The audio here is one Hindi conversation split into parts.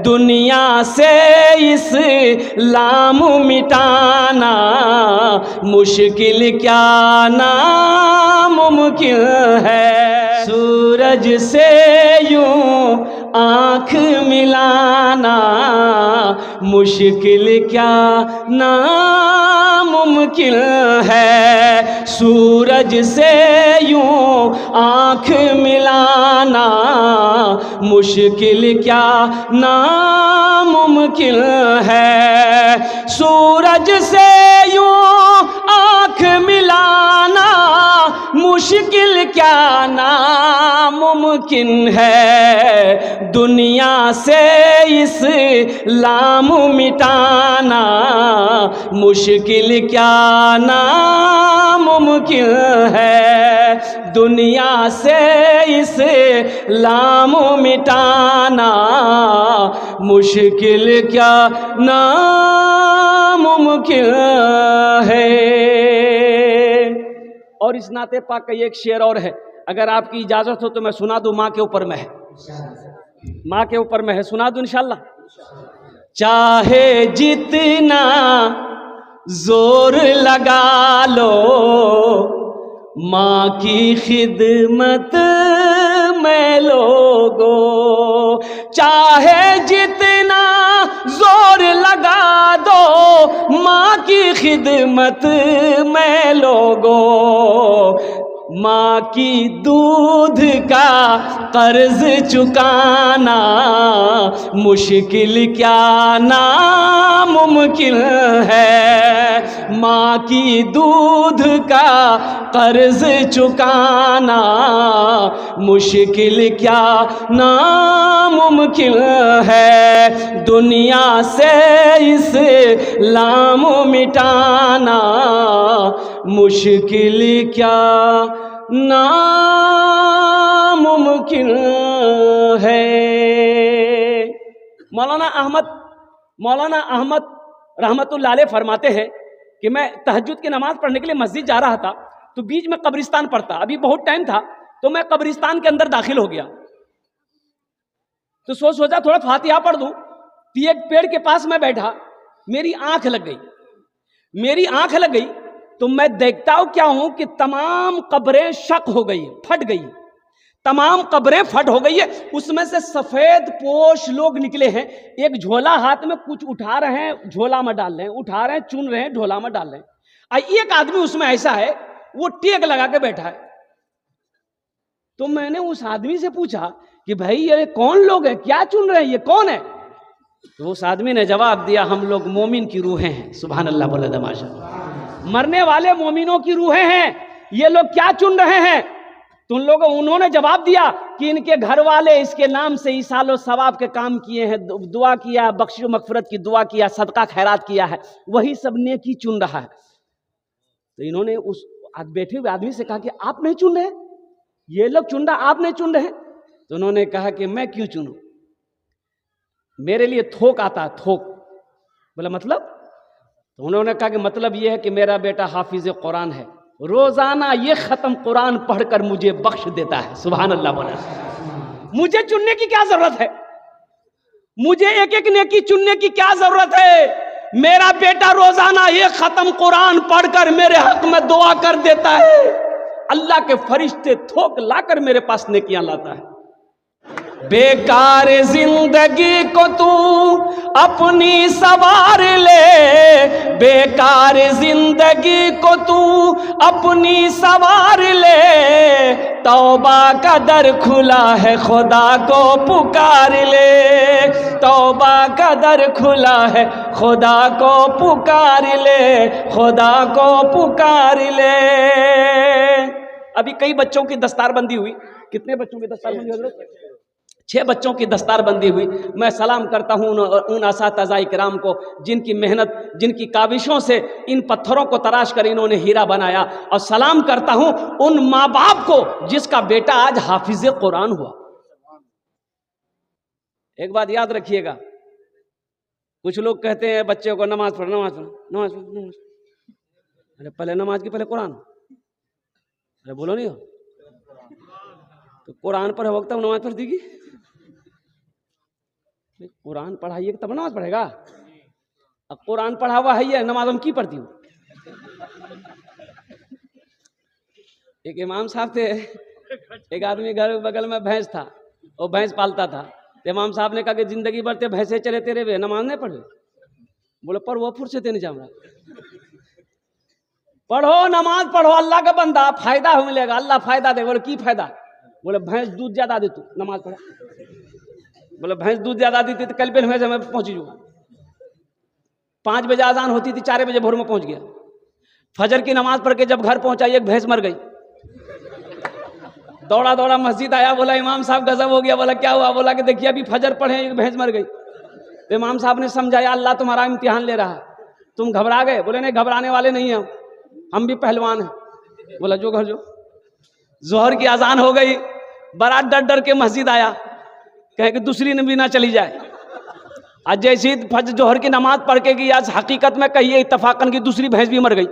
दुनिया से इस्लाम मिटाना, मुश्किल क्या नामुमकिन है। सूरज से यूं आँख मिलाना, मुश्किल क्या नामुमकिन है। सूरज से यूं आँख मिलाना, मुश्किल क्या नामुमकिन है। सूरज से यूं आँख मिलाना, मुश्किल क्या नामुमकिन है। दुनिया से इस्लाम मिटाना, मुश्किल क्या नामुमकिन है। दुनिया से इस्लाम मिटाना, मुश्किल क्या नामुमकिन है। और इस नाते पाक का एक शेर और है, अगर आपकी इजाज़त हो तो मैं सुना दूं। माँ के ऊपर में है, माँ के ऊपर में है, सुना दूं इंशाल्लाह। चाहे जितना जोर लगा लो, माँ की खिदमत में लोगो। चाहे जितना जोर लगा दो, माँ की खिदमत में लोगो। माँ की दूध का कर्ज चुकाना, मुश्किल क्या नामुमकिन है। माँ की दूध का कर्ज चुकाना, मुश्किल क्या नामुमकिन है। दुनिया से इस्लाम मिटाना, मुश्किल क्या नामुमकिन है। मौलाना अहमद रहमतुल्लाह अलैह फरमाते हैं कि मैं तहज्जुद की नमाज पढ़ने के लिए मस्जिद जा रहा था, तो बीच में कब्रिस्तान पड़ता, अभी बहुत टाइम था, तो मैं कब्रिस्तान के अंदर दाखिल हो गया। तो सोचा थोड़ा फातिहा पढ़ दूं। तो एक पेड़ के पास मैं बैठा, मेरी आंख लग गई। तो मैं देखता हूं क्या हूं कि तमाम कब्रें शक हो गई, फट गई, तमाम कब्रें फट हो गई है। उसमें से सफेद पोश लोग निकले हैं, एक झोला हाथ में कुछ उठा रहे हैं, झोला में डाल रहे हैं, उठा रहे हैं, चुन रहे हैं, झोला में डाल रहे हैं। एक आदमी उसमें ऐसा है, वो टेक लगा के बैठा है। तो मैंने उस आदमी से पूछा कि भाई ये कौन लोग हैं, क्या चुन रहे हैं, ये कौन है? तो उस आदमी ने जवाब दिया, हम लोग मोमिन की रूहें हैं। सुभान अल्लाह बोले दमाशा, मरने वाले मोमिनों की रूहें हैं, ये लोग क्या चुन रहे हैं? तो उन्होंने जवाब दिया कि इनके घर वाले इसके नाम से इसालो सवाब के काम किए हैं, दुआ किया, बख्शिश मगफिरत की दुआ किया, सदका खैरात किया है, वही सब नेकी चुन रहा है। तो इन्होंने उस बैठे हुए आदमी से कहा कि आप नहीं चुन रहे, ये लोग चुन रहा, आप नहीं चुन रहे। तो उन्होंने कहा कि मैं क्यों चुनूं, मेरे लिए थोक आता है, थोक। बोला मतलब? तो उन्होंने कहा कि मतलब यह है कि मेरा बेटा हाफिज कुरान है, रोजाना ये खत्म कुरान पढ़कर मुझे बख्श देता है। सुभान अल्लाह बोला। मुझे चुनने की क्या जरूरत है, मुझे एक एक नेकी चुनने की क्या जरूरत है? मेरा बेटा रोजाना ये खत्म कुरान पढ़कर मेरे हक में दुआ कर देता है, अल्लाह के फरिश्ते थोक लाकर मेरे पास नेकियां लाता है। बेकार जिंदगी को तू अपनी सवार ले, बेकार जिंदगी को तू अपनी सवार ले, तौबा का दर खुला है खुदा को पुकार ले, तौबा का दर खुला है खुदा को पुकार ले, खुदा को पुकार ले। अभी कई बच्चों की दस्तारबंदी हुई। कितने बच्चों की दस्तारबंदी हुई? 6 बच्चों की दस्तारबंदी हुई। मैं सलाम करता हूँ उन असातिज़ा इकराम को, जिनकी मेहनत, जिनकी काविशों से इन पत्थरों को तराश कर इन्होंने हीरा बनाया। और सलाम करता हूँ उन माँ बाप को जिसका बेटा आज हाफिज कुरान हुआ। एक बात याद रखिएगा, कुछ लोग कहते हैं बच्चे को नमाज पढ़, नमाज पढ़, नमाज पढ़, नमाज। अरे पहले नमाज की पहले कुरान। अरे बोलो नहीं हो तो कुरान पर वक्त नमाज पढ़ देगी। कुरान पढ़ाइए तब नमाज पढ़ेगा। अब कुरान पढ़ा हुआ है ये नमाज हम की पढ़ती हूँ। एक इमाम साहब थे, एक आदमी घर बगल में भैंस था, वो भैंस पालता था। तो इमाम साहब ने कहा कि जिंदगी भर ते भैंसे चले तेरे वे नमाज नहीं पढ़े। बोले पर वो फुर्सत नहीं जाम रहा। पढ़ो नमाज पढ़ो, अल्लाह का बंदा, फायदा हो मिलेगा, अल्लाह फायदा दे। बोले की फायदा? बोले भैंस दूध ज्यादा दे, तू नमाज पढ़ा। बोले भैंस दूध ज्यादा देती तो कल भैंस मैं पहुंची जाऊंगा। 5 बजे आजान होती थी, 4 बजे भोर में पहुंच गया। फजर की नमाज पढ़ के जब घर पहुंचा एक भैंस मर गई। दौड़ा दौड़ा मस्जिद आया, बोला इमाम साहब गजब हो गया। बोला क्या हुआ? बोला कि देखिए अभी फजर पढ़े एक भैंस मर गई। तो इमाम साहब ने समझाया अल्लाह तुम्हारा इम्तिहान ले रहा है, तुम घबरा गए। बोले नहीं घबराने वाले नहीं हैं, हम भी पहलवान हैं। बोला जो घर जो। जोहर की अजान हो गई, बड़ा डर डर के मस्जिद आया, कहे कि दूसरी नबी ना चली जाए। आज जैसे ही फजर जोहर की नमाज पढ़ के गई, आज हकीकत में कहिए इत्तफाकन की दूसरी भैंस भी मर गई।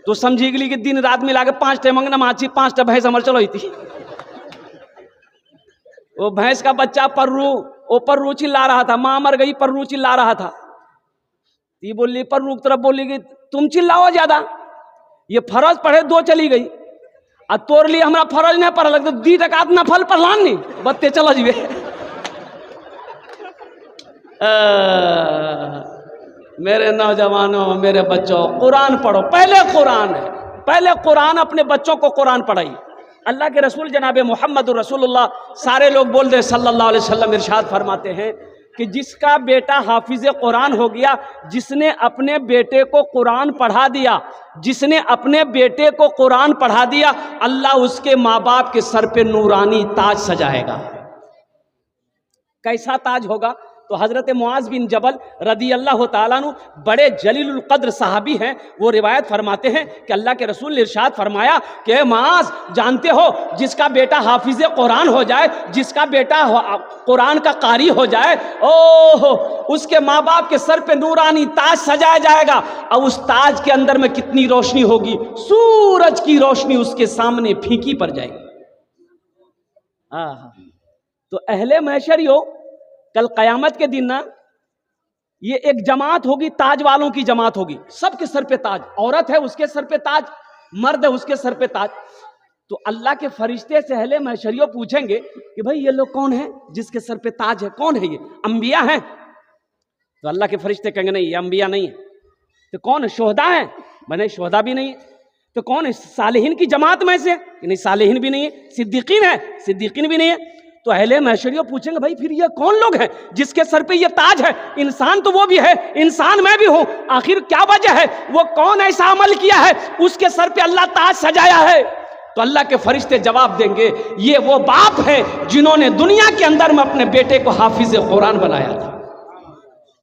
तो समझी गई कि दिन रात मिला के 5 टाइम नमाज थी, 5 भैंस अमर चलो थी। वो भैंस का बच्चा पर्रू चिल्ला रहा था, मां मर गई, पर्रू चिल्ला रहा था। ये बोली पर्रू की तरफ बोली कि तुम चिल्लाओ ज्यादा, ये फरज पढ़े 2 चली गई, और तोड़ लिए हमारा फरज नहीं पढ़ लगता 2 टकात नफल पढ़लान नहीं बत्ते चलो जीवे। मेरे नौजवानों, मेरे बच्चों, कुरान पढ़ो। पहले कुरान है, पहले कुरान अपने बच्चों को कुरान पढ़ाइए। अल्लाह के रसूल जनाब मोहम्मद रसूलुल्लाह, सारे लोग बोल रहे सल्लल्लाहु अलैहि वसल्लम इरशाद फरमाते हैं कि जिसका बेटा हाफिज कुरान हो गया, जिसने अपने बेटे को कुरान पढ़ा दिया, जिसने अपने बेटे को कुरान पढ़ा दिया, अल्लाह उसके माँ बाप के सर पे नूरानी ताज सजाएगा। कैसा ताज होगा? तो हजरत मुआज बिन जबल रदी अल्लाह ताला अन्हु बड़े जलीलुल कद्र सहाबी हैं। वो रिवायत फरमाते हैं कि अल्लाह के रसूल ने इरशाद फरमाया कि मुआज जानते हो, जिसका बेटा हाफिज कुरान हो जाए, जिसका बेटा कुरान का कारी हो जाए, ओह उसके माँ बाप के सर पे नूरानी ताज सजाया जाएगा। और उस ताज के अंदर में कितनी रोशनी होगी, सूरज की रोशनी उसके सामने फीकी पड़ जाएगी। तो अहले महशरियों, कल कयामत के दिन ना ये एक जमात होगी, ताज वालों की जमात होगी। सबके सर पे ताज, औरत है उसके सर पे ताज, मर्द है उसके सर पे ताज। तो अल्लाह के फरिश्ते से अहले महशरियों पूछेंगे कि भाई ये लोग कौन है जिसके सर पे ताज है? कौन है ये? अंबिया हैं? तो अल्लाह के फरिश्ते कहेंगे नहीं ये अंबिया नहीं है। तो कौन है? शोहदा है? बने शोहदा भी नहीं है। तो कौन है? सालिहीन की जमात में से? नहीं सालिहीन भी नहीं है। सिद्दीकीन है? सिद्दीकीन भी नहीं है। तो अहले महशरियों पूछेंगे भाई फिर ये कौन लोग हैं जिसके सर पे ये ताज है? इंसान तो वो भी है, इंसान मैं भी हूं, आखिर क्या वजह है? वो कौन ऐसा अमल किया है उसके सर पे अल्लाह ताज सजाया है? तो अल्लाह के फरिश्ते जवाब देंगे ये वो बाप है जिन्होंने दुनिया के अंदर में अपने बेटे को हाफिज कुरान बनाया था।